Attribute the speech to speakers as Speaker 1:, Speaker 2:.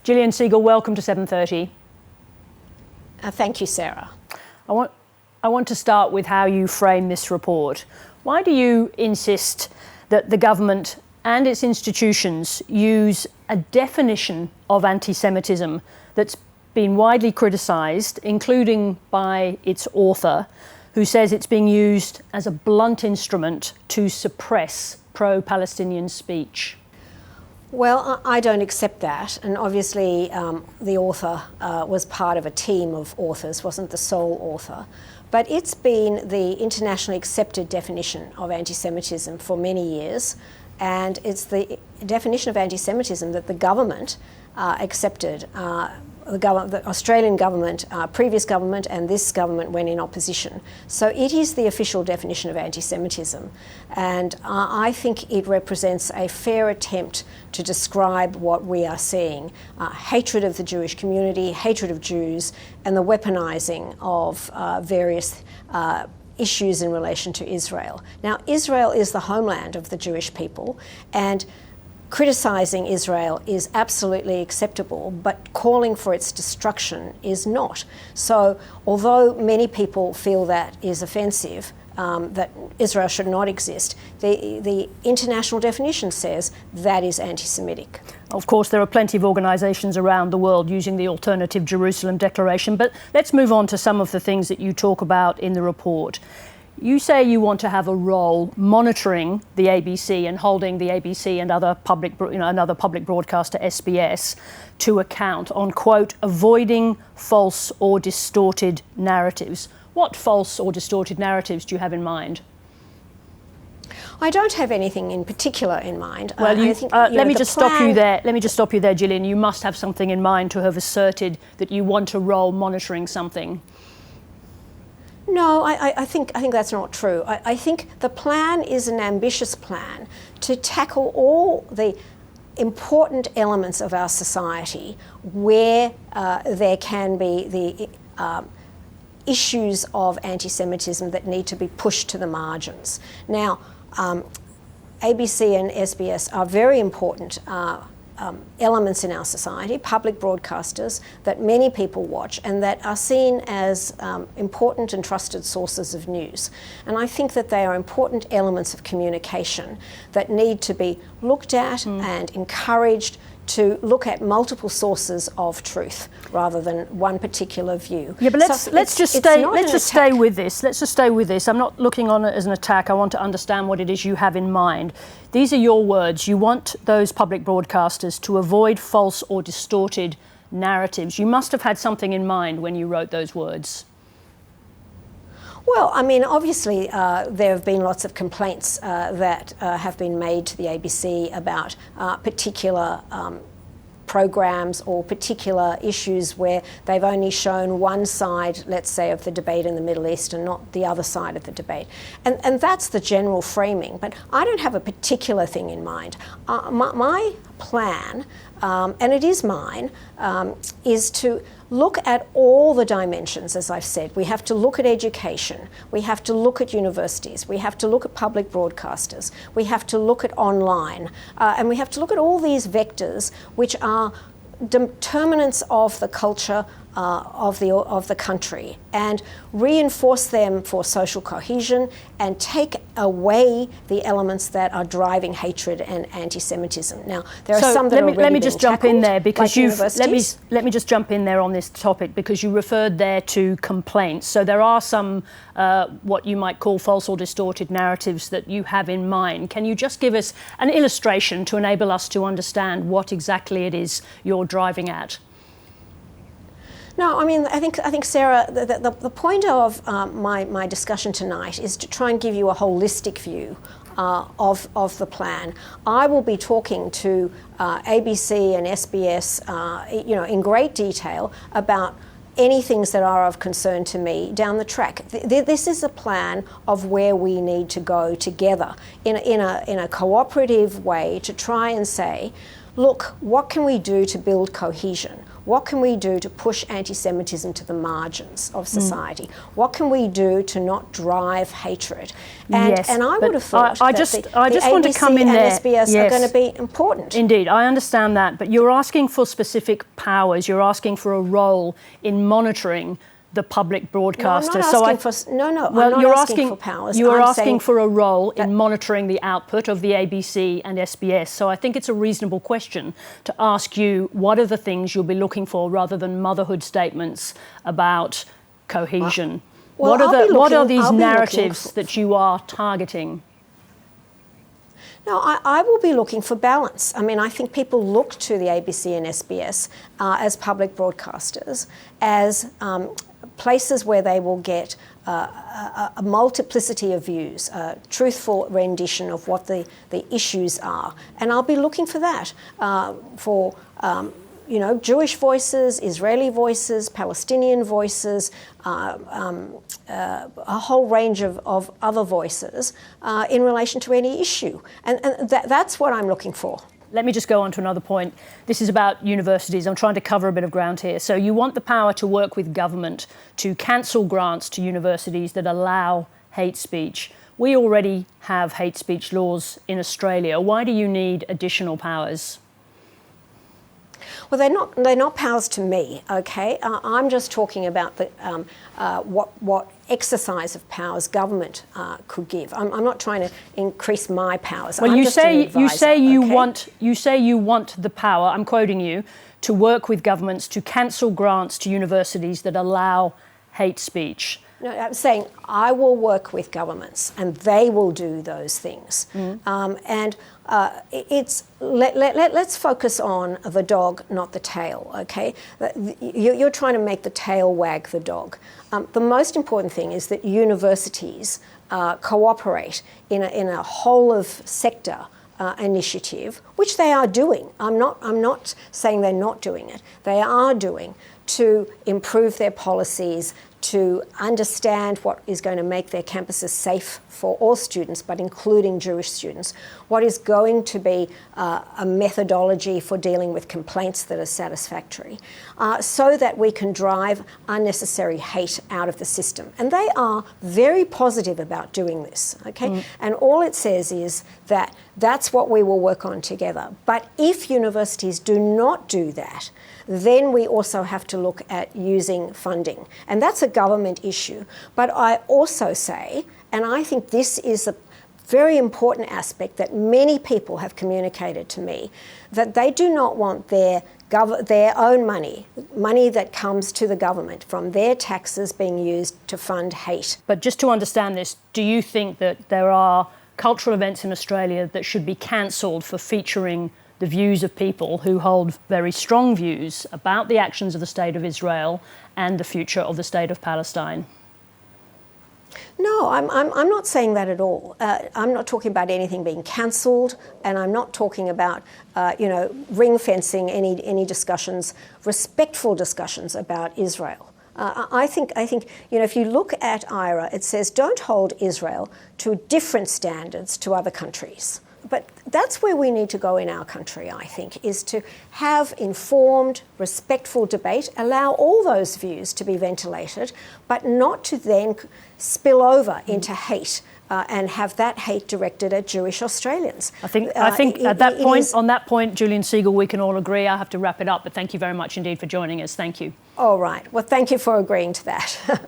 Speaker 1: Jillian Segal, welcome to 7:30.
Speaker 2: Thank you, Sarah.
Speaker 1: I want to start with how you frame this report. Why do you insist that the government and its institutions use a definition of anti-Semitism that's been widely criticised, including by its author, who says it's being used as a blunt instrument to suppress pro-Palestinian speech?
Speaker 2: Well, I don't accept that, and obviously the author was part of a team of authors, wasn't the sole author. But it's been the internationally accepted definition of anti-Semitism for many years, and it's the definition of anti-Semitism that the government accepted. The Australian government, previous government, and this government went in opposition. So it is the official definition of anti-Semitism, and I think it represents a fair attempt to describe what we are seeing: hatred of the Jewish community, hatred of Jews, and the weaponising of various issues in relation to Israel. Now, Israel is the homeland of the Jewish people, and criticising Israel is absolutely acceptable, but calling for its destruction is not. So although many people feel that is offensive, that Israel should not exist, the international definition says that is anti-Semitic.
Speaker 1: Of course, there are plenty of organisations around the world using the Alternative Jerusalem Declaration, but let's move on to some of the things that you talk about in the report. You say you want to have a role monitoring the ABC and holding the ABC and other another public broadcaster, SBS, to account on, quote, avoiding false or distorted narratives. What false or distorted narratives do you have in mind?
Speaker 2: I don't have anything in particular in mind.
Speaker 1: Well, let me just stop you there. Let me just stop you there, Jillian. You must have something in mind to have asserted that you want a role monitoring something.
Speaker 2: No, I think that's not true. I think the plan is an ambitious plan to tackle all the important elements of our society where there can be the issues of anti-Semitism that need to be pushed to the margins. Now, ABC and SBS are very important elements in our society, public broadcasters that many people watch and that are seen as important and trusted sources of news. And I think that they are important elements of communication that need to be looked at and encouraged to look at multiple sources of truth rather than one particular view.
Speaker 1: Yeah, but let's just stay with this. Let's just stay with this. I'm not looking on it as an attack. I want to understand what it is you have in mind. These are your words. You want those public broadcasters to avoid false or distorted narratives. You must have had something in mind when you wrote those words.
Speaker 2: Well, I mean, obviously there have been lots of complaints that have been made to the ABC about particular programs or particular issues where they've only shown one side, let's say, of the debate in the Middle East and not the other side of the debate. And that's the general framing. But I don't have a particular thing in mind. My plan, and it is mine, is to look at all the dimensions, as I've said. We have to look at education. We have to look at universities. We have to look at public broadcasters. We have to look at online. And we have to look at all these vectors which are determinants of the culture of the country and reinforce them for social cohesion and take away the elements that are driving hatred and anti-Semitism. Now, there are some that are already
Speaker 1: let me just jump in there because
Speaker 2: let
Speaker 1: me just jump in there on this topic because you referred there to complaints. So there are some what you might call false or distorted narratives that you have in mind. Can you just give us an illustration to enable us to understand what exactly it is you're driving at?
Speaker 2: No, I mean, I think Sarah, the point of my discussion tonight is to try and give you a holistic view of the plan. I will be talking to ABC and SBS, in great detail about any things that are of concern to me down the track. This is a plan of where we need to go together in a cooperative way to try and say, look, what can we do to build cohesion? what can we do to push anti-Semitism to the margins of society? What can we do to not drive hatred? And,
Speaker 1: yes,
Speaker 2: and I would have thought
Speaker 1: I
Speaker 2: that
Speaker 1: just
Speaker 2: the
Speaker 1: want to
Speaker 2: ABC
Speaker 1: come in
Speaker 2: and
Speaker 1: there.
Speaker 2: SBS
Speaker 1: Yes.
Speaker 2: are going to be important.
Speaker 1: Indeed, I understand that, but you're asking for specific powers. You're asking for a role in monitoring the public broadcaster.
Speaker 2: No, I'm not asking
Speaker 1: Well,
Speaker 2: I'm
Speaker 1: you're
Speaker 2: not
Speaker 1: asking
Speaker 2: for powers.
Speaker 1: You are
Speaker 2: I'm
Speaker 1: asking
Speaker 2: saying
Speaker 1: for a role in monitoring the output of the ABC and SBS. So I think it's a reasonable question to ask you what are the things you'll be looking for rather than motherhood statements about cohesion.
Speaker 2: Well,
Speaker 1: What are these narratives that you are targeting?
Speaker 2: No, I will be looking for balance. I mean, I think people look to the ABC and SBS as public broadcasters, as places where they will get a multiplicity of views, a truthful rendition of what the issues are. And I'll be looking for that, for Jewish voices, Israeli voices, Palestinian voices, a whole range of other voices in relation to any issue. And that's what I'm looking for.
Speaker 1: Let me just go on to another point. This is about universities. I'm trying to cover a bit of ground here. So you want the power to work with government to cancel grants to universities that allow hate speech. We already have hate speech laws in Australia. Why do you need additional powers?
Speaker 2: Well, they're not powers to me, okay? I'm just talking about the, what exercise of powers government could give. I'm not trying to increase my powers.
Speaker 1: Well,
Speaker 2: I'm
Speaker 1: you
Speaker 2: just an
Speaker 1: say
Speaker 2: advisor,
Speaker 1: you say you want the power. I'm quoting you to work with governments to cancel grants to universities that allow hate speech.
Speaker 2: No, I'm saying I will work with governments and they will do those things. Let's focus on the dog, not the tail, okay? You're trying to make the tail wag the dog. The most important thing is that universities cooperate in a whole of sector initiative, which they are doing. I'm not saying they're not doing it. They are doing to improve their policies, to understand what is going to make their campuses safe for all students, but including Jewish students, what is going to be a methodology for dealing with complaints that are satisfactory, so that we can drive unnecessary hate out of the system. And they are very positive about doing this, okay? And all it says is that that's what we will work on together. But if universities do not do that, then we also have to look at using funding. And that's a government issue. But I also say, and I think this is a very important aspect that many people have communicated to me, that they do not want their own money that comes to the government from their taxes being used to fund hate.
Speaker 1: But just to understand this, do you think that there are cultural events in Australia that should be cancelled for featuring the views of people who hold very strong views about the actions of the State of Israel and the future of the State of Palestine?
Speaker 2: No, I'm not saying that at all. I'm not talking about anything being cancelled, and I'm not talking about ring fencing any discussions, respectful discussions about Israel. I think if you look at IRA, it says don't hold Israel to different standards to other countries. But that's where we need to go in our country, I think, is to have informed, respectful debate, allow all those views to be ventilated, but not to then spill over into hate and have that hate directed at Jewish Australians.
Speaker 1: I think on that point, Jillian Segal, we can all agree. I have to wrap it up, but thank you very much indeed for joining us. Thank you.
Speaker 2: All right. Well, thank you for agreeing to that.